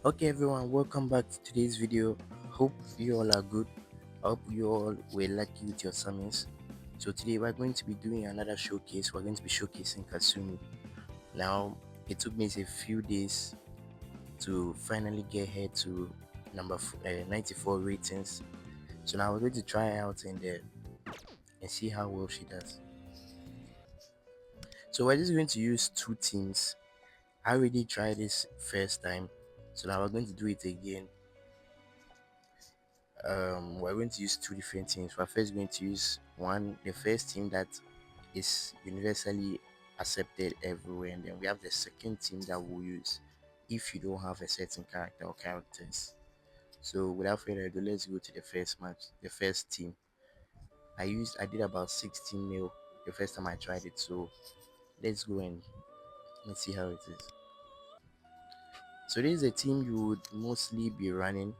Okay everyone, welcome back to today's video. Hope you all are good. Hope you all were lucky with your summons. So today we're going to be doing another showcase. We're going to be showcasing Kasumi. Now it took me a few days to finally get her to 94 ratings. So now we're going to try out in there and see how well she does. So we're just going to use two teams. I already tried this first time, so now we're going to do it again. We're going to use two different teams. We're first going to use the first team that is universally accepted everywhere, and then we have the second team that we'll use if you don't have a certain character or characters. So without further ado, let's go to the first match. The first team I did about 16 mil the first time I tried it, so let's go and let's see how it is. So this is a team you would mostly be running.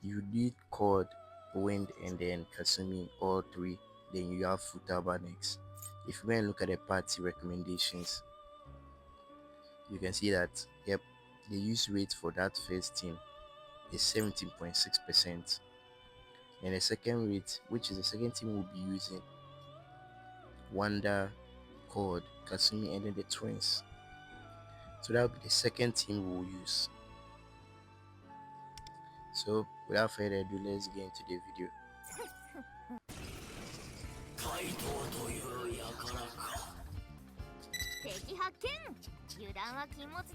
You need Cord, Wind, and then Kasumi, all three. Then you have Futaba next. If you want to look at the party recommendations, you can see that yep, the use rate for that first team is 17.6%. And the second rate, which is the second team we'll be using, Wanda, Cord, Kasumi, and then the twins. So that will be the second team we'll use. So without further ado, let's get into the video.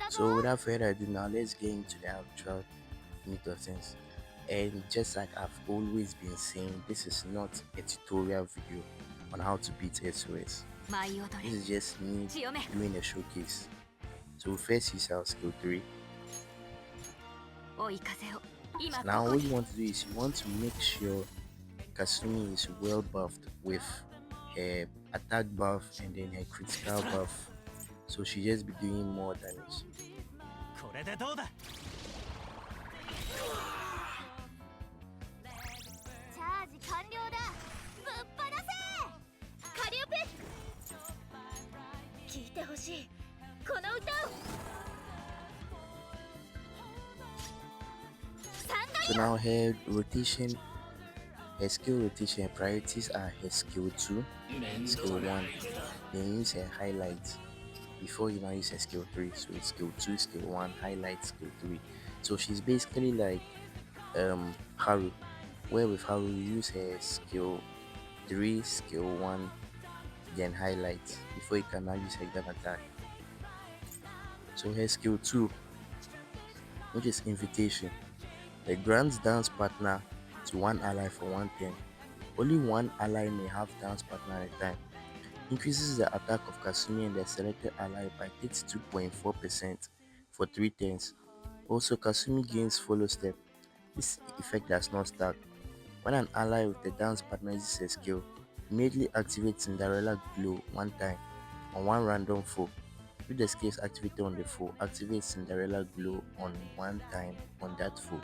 So without further ado, now let's get into the actual meat of things. And just like I've always been saying, this is not a tutorial video on how to beat SOS. This is just me doing a showcase. So first use our skill 3. Now what you want to do is you want to make sure Kasumi is well buffed with her attack buff and then her critical buff, so she just be doing more damage. So now her rotation, her skill rotation, her priorities are her skill 2, skill 1, then use her highlights before you now use her skill 3. So it's skill 2, skill 1, highlight, skill 3. So she's basically like Haru, where with Haru you use her skill 3, skill 1, then highlight before you can now use her gun attack. So her skill 2, which is invitation, it grants dance partner to one ally for 1 turn. Only one ally may have dance partner at a time. Increases the attack of Kasumi and the selected ally by 32.4% for 3 turns. Also, Kasumi gains follow step. This effect does not stack. When an ally with the dance partner uses a skill, immediately activates Cinderella Glow 1 time on one random foe. If the skill is activated on the foe, activate Cinderella Glow on 1 time on that foe.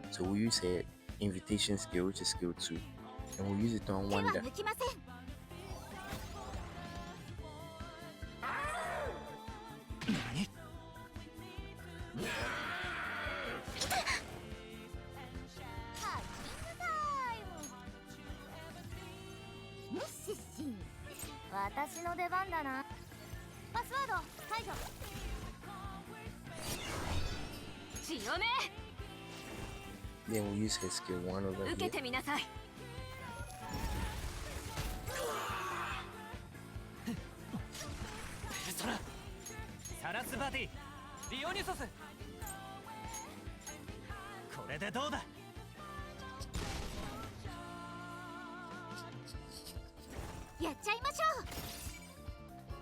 So we use a invitation skill, which is skill 2, and we'll use it on Wanda. Then we'll use her skill 1 over here.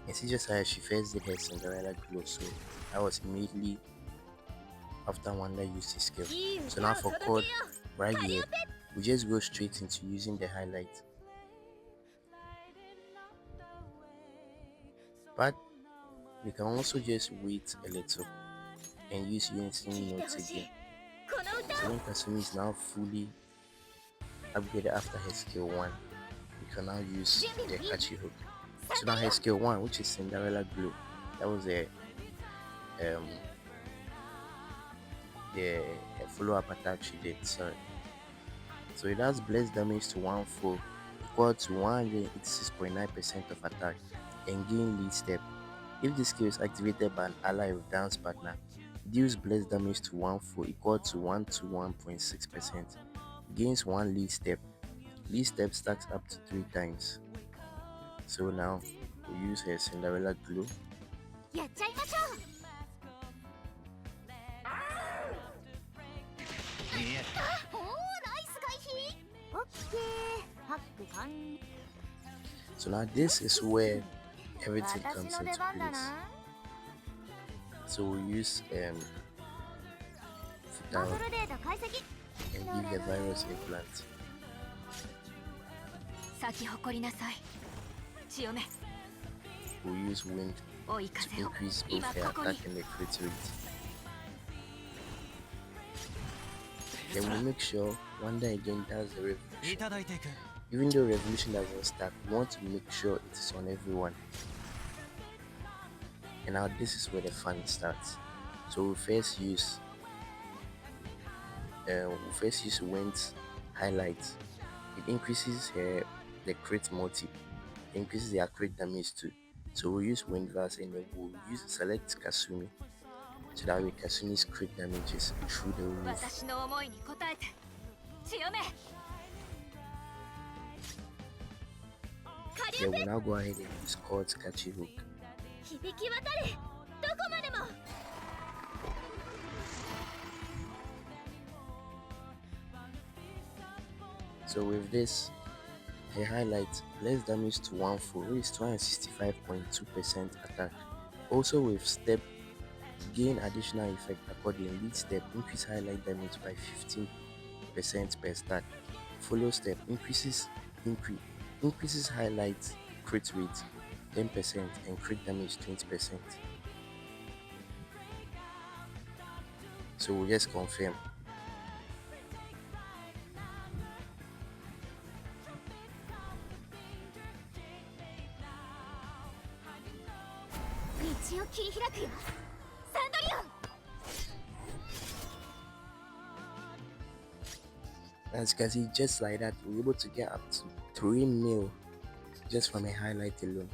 And see just how she first did her Cinderella Glow, so that was immediately after Wanda used his skill. So now for Cord, right here, we just go straight into using the highlight. But we can also just wait a little and use unison notes again. So when Kasumi is now fully upgraded after her skill 1, we can now use the catchy hook. So now her skill 1, which is Cinderella Glow, that was a the follow-up attack she did. Sorry. So it has blessed damage to 1 4 equal to 186.9% of attack and gain lead step. If this skill is activated by an ally with dance partner, deals blessed damage to 1 4 equal to 121.6%. Gains 1 lead step. Lead step stacks up to 3 times. So now we use her Cinderella Glow. So now this is where everything comes into place. So we use Futal and give the virus implant. We use wind to increase both her attack and the crit rate. Then we make sure Wanda again does the revolution. Even though revolution doesn't start, we want to make sure it is on everyone. And now this is where the fun starts. So we first use Wind's highlights. It increases the crit multi, it increases their crit damage too. So we'll use Wind Verse and then we'll select Kasumi. So that way Kasumi's crit damage is through the roof. Then we'll now go ahead and use Cord's Catchy Hook. So with this, her highlight, less damage to 1 4 is 265.2% attack. Also with step, gain additional effect according lead step, increase highlight damage by 15% per stack. Follow step, increases highlight crit rate 10% and crit damage 20%. So we'll just confirm. As you can see, just like that, we're able to get up to 3 mil just from a highlight alone.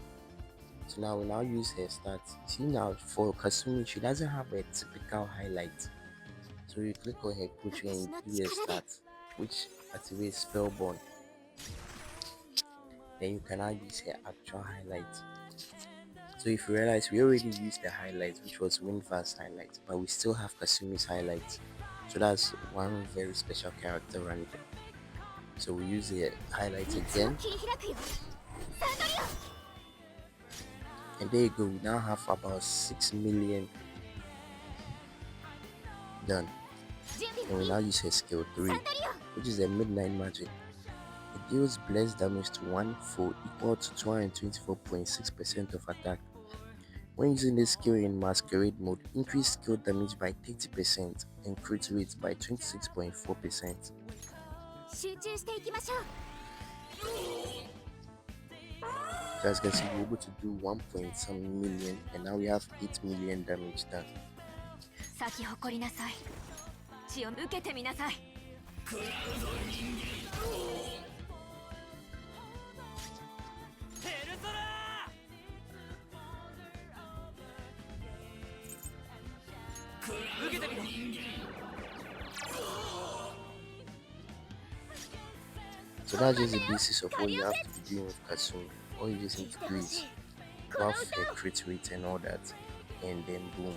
So now we'll use her stats. See now for Kasumi, she doesn't have a typical highlight. So you click on her picture and do a stat, which activates Spellborn. Then you can now use her actual highlight. So if you realize, we already used the highlight, which was Windverse highlight, but we still have Kasumi's highlight. So that's one very special character right there. So we use the highlight again. And there you go, we now have about 6 million done. And we now use her skill 3, which is a midnight magic. It deals blessed damage to 1 4 equal to 224.6% of attack. When using this skill in masquerade mode, increase skill damage by 30% and crit rate by 26.4%. So as you can see, we're able to do 1.some million, and now we have 8 million damage done. So that's just the basis of what you have to be doing with Kasumi. All you just need to do is buff the crit rate and all that, and then boom,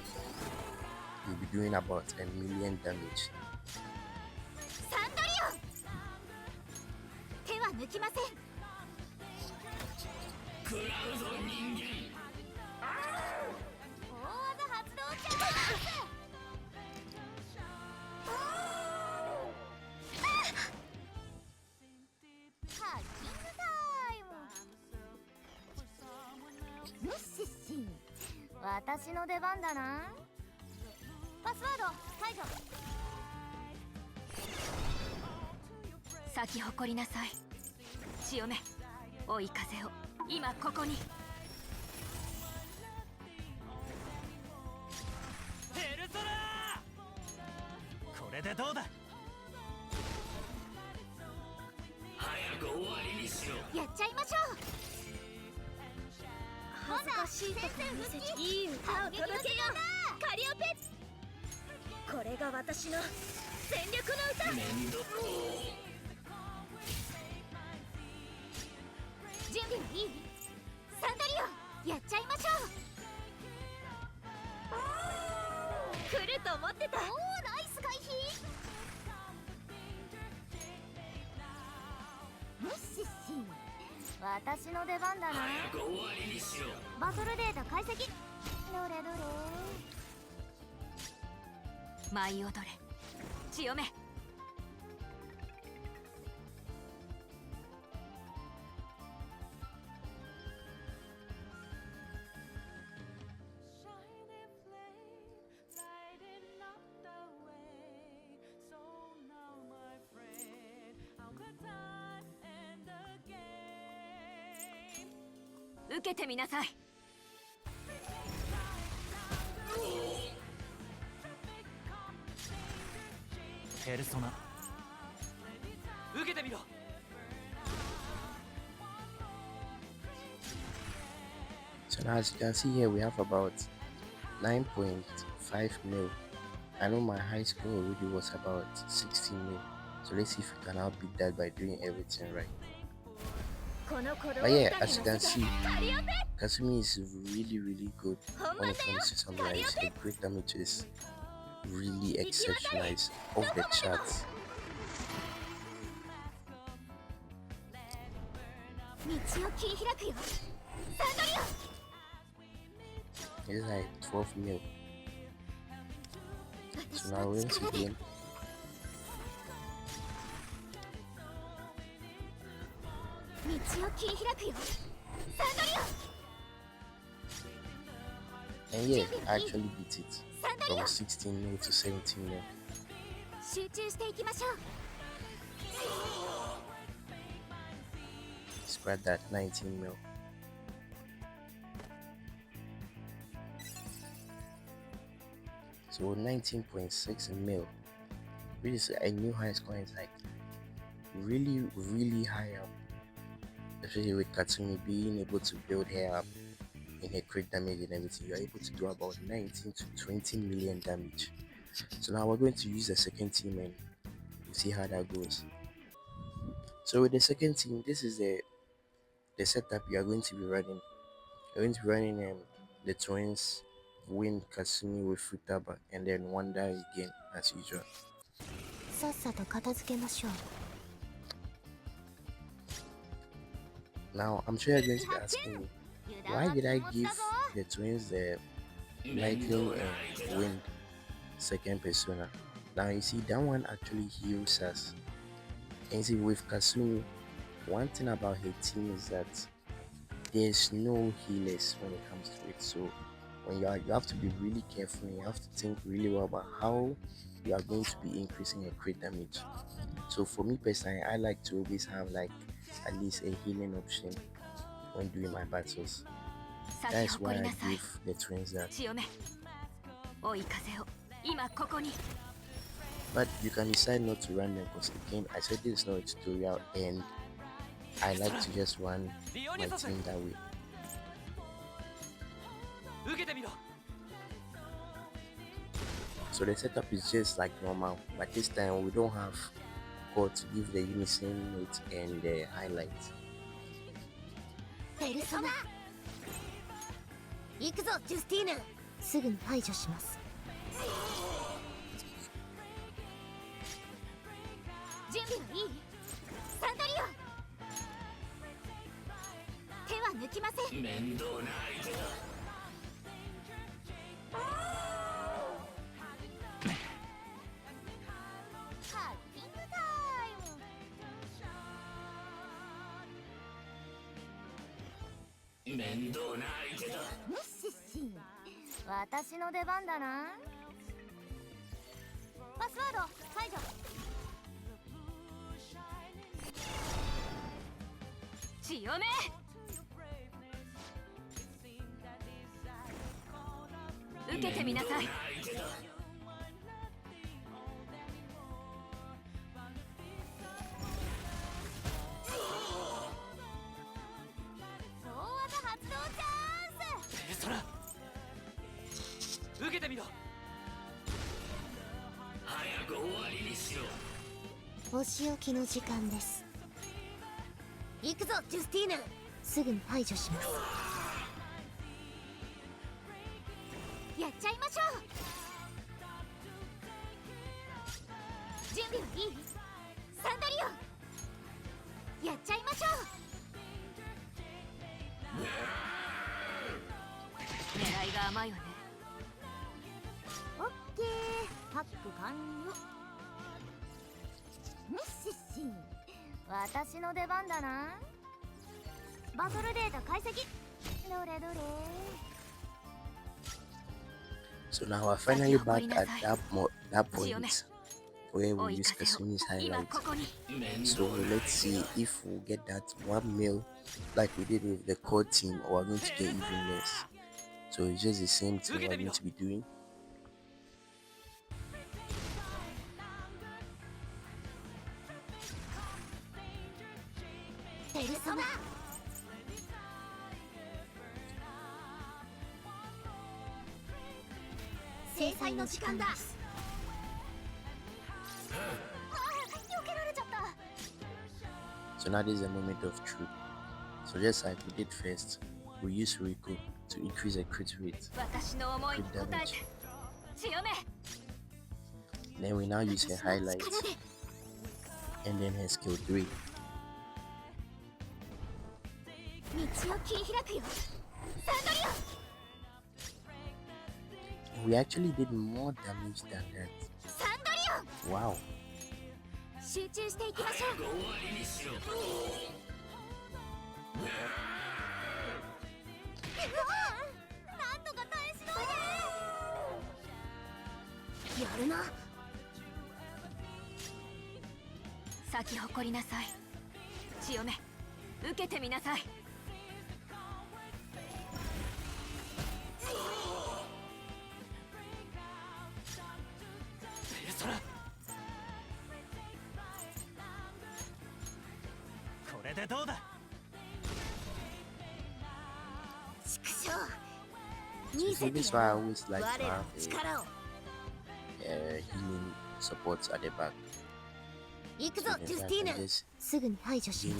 you'll be doing about 1 million damage. れでどうだ。早く終わりにしろ。やっちゃいましょう。恥ずかしいとこ見せちゃいい歌を届けよう。カリオペ。これが私の全力の歌。準備はいい？サンダリオ、やっちゃいましょう。来ると思ってた。おお、ナイス回避。よしし、私の出番だな。早く終わりにしろ。バトルデータ解析。どれどれ。舞い踊れ、千代目。受けてみなさい。ペルソナ、受けてみろ。So now as you can see here, we have about 9.5 mil. I know my high score already was about 16 mil. So let's see if we can outbeat that by doing everything right. But yeah, as you can see, Kasumi is really good when it comes to samurai. Her great damage is really exceptional. It's off the charts. It's like 12 mil. So now once again, and yeah, I actually beat it from 16 mil to 17 mil. Spread that 19 mil. So 19.6 mil, which is a new high score. Is like really high up, especially with Katsumi being able to build her up in her crit damage and everything. You're able to do about 19 to 20 million damage. So now we're going to use the second team and we'll see how that goes. So with the second team, this is the setup you are going to be running. You're going to be running the twins, Win, Kasumi with Futaba, and then Wanda again as usual. Now I'm sure you're going to be asking me, why did I give the twins the lightning and wind second persona? Now you see that one actually heals us. And see with Kasumi, one thing about her team is that there's no healers when it comes to it. So when you have to be really careful and you have to think really well about how you are going to be increasing your crit damage. So for me personally, I like to always have like at least a healing option when doing my battles. That's why I give the twins that. But you can decide not to run them because again, I said this is not a tutorial and I like to just run my team that way. So the setup is just like normal, but this time we don't have code to give the unison note and the highlights. お仕置きの時間です。行くぞジュスティーヌ。すぐに排除します。やっちゃいましょう。準備はいい？サンダリオン、やっちゃいましょう。狙いが甘いわね。オッケー、ハック完了。ミッシッシー、私の出番だな。バトルデータ解析。どれどれ。 So now we're finally back at that point where we use Kasumi's highlights. So let's see if we'll get that 1 mil like we did with the core team, or we're going to get even less. So it's just the same thing we're going to be doing. So now this is a moment of truth. So just like we did first, we use Rico to increase the crit rate, crit damage. Then we now use her highlights, and then her skill 3. We actually did more damage than that. Wow. 集中していきましょう。なんとか耐えしのいで。やるな。咲き誇りなさい。千代目、受けてみなさい。どうだ。So this is why I always like to have healing supports at the back. So they can just gain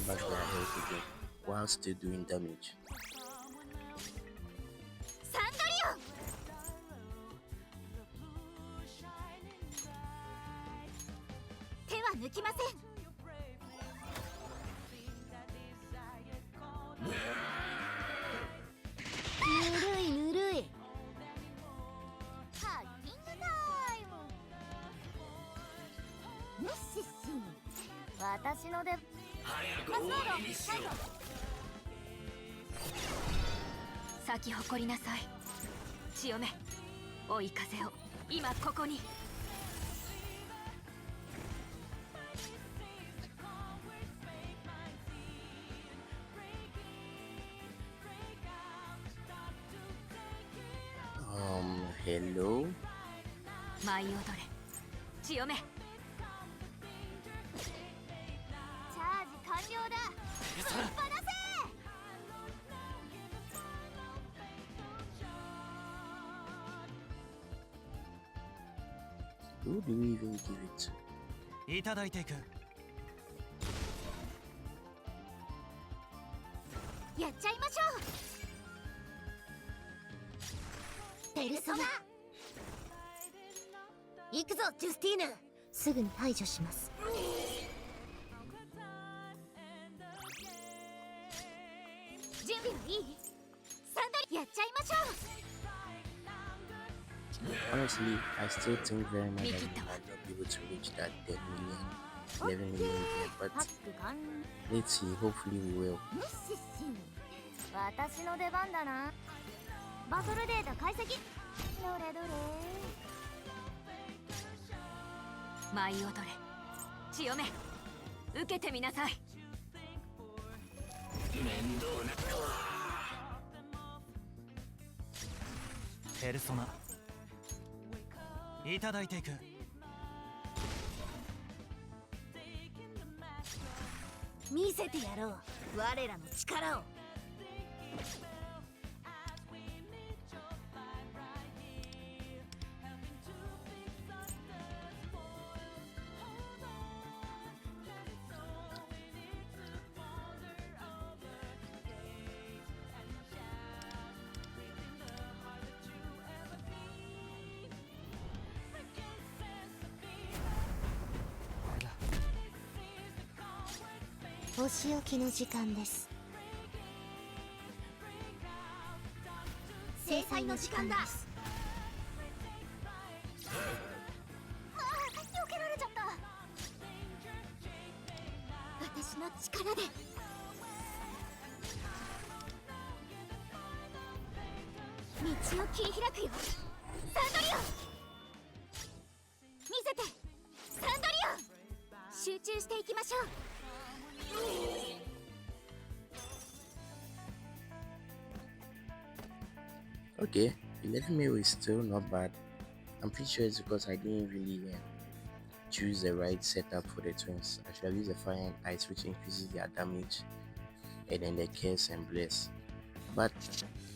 back their health again while still doing damage. サンダリオン。手は抜きません。ぬるいぬるい。ハッキングタイム。よしし、私の出。パスワード解除。咲き誇りなさい。千代目、追い風を今ここに。Hello? 舞い踊れ、千代目。チャージ完了だ。ぶっ放せ。Who do we even give it to? いただいていく。やっちゃいましょう。ペルソナ。行くぞジュスティーヌ。すぐに排除します。準備はいい？サンドリやっちゃいましょう。Honestly, I still think very much that we might not be able to reach that 10 million, 11 million yet, but let's see, hopefully we will. 私の出番だな。バトルデータ解析。どれどれ。舞い踊れ、千代目、受けてみなさい。面倒な。ペルソナ。いただいていく。見せてやろう、我らの力を。お仕置きの時間です。制裁の時間だ。ああ、避けられちゃった。私の力で。道を切り開くよ。サンドリオン見せて。サンドリオン集中していきましょう。Okay, 11 mil is still not bad. I'm pretty sure it's because I didn't really choose the right setup for the twins. I should have used the fire and ice, which increases their damage, and then the curse and bless. But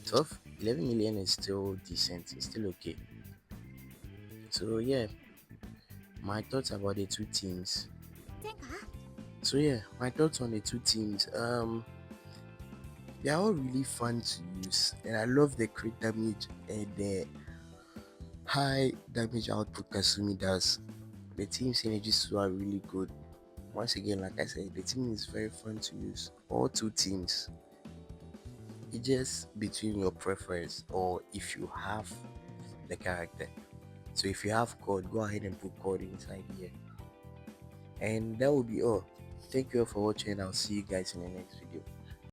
12, 11 million is still decent, it's still okay. So, yeah, my thoughts about the two teams. So, yeah, my thoughts on the two teams. They are all really fun to use, and I love the crit damage and the high damage output Kasumi does. The team synergies too are really good. Once again, like I said, the team is very fun to use. All two teams. It's just between your preference or if you have the character. So if you have code, go ahead and put code inside here. And that will be all. Thank you all for watching. I'll see you guys in the next video.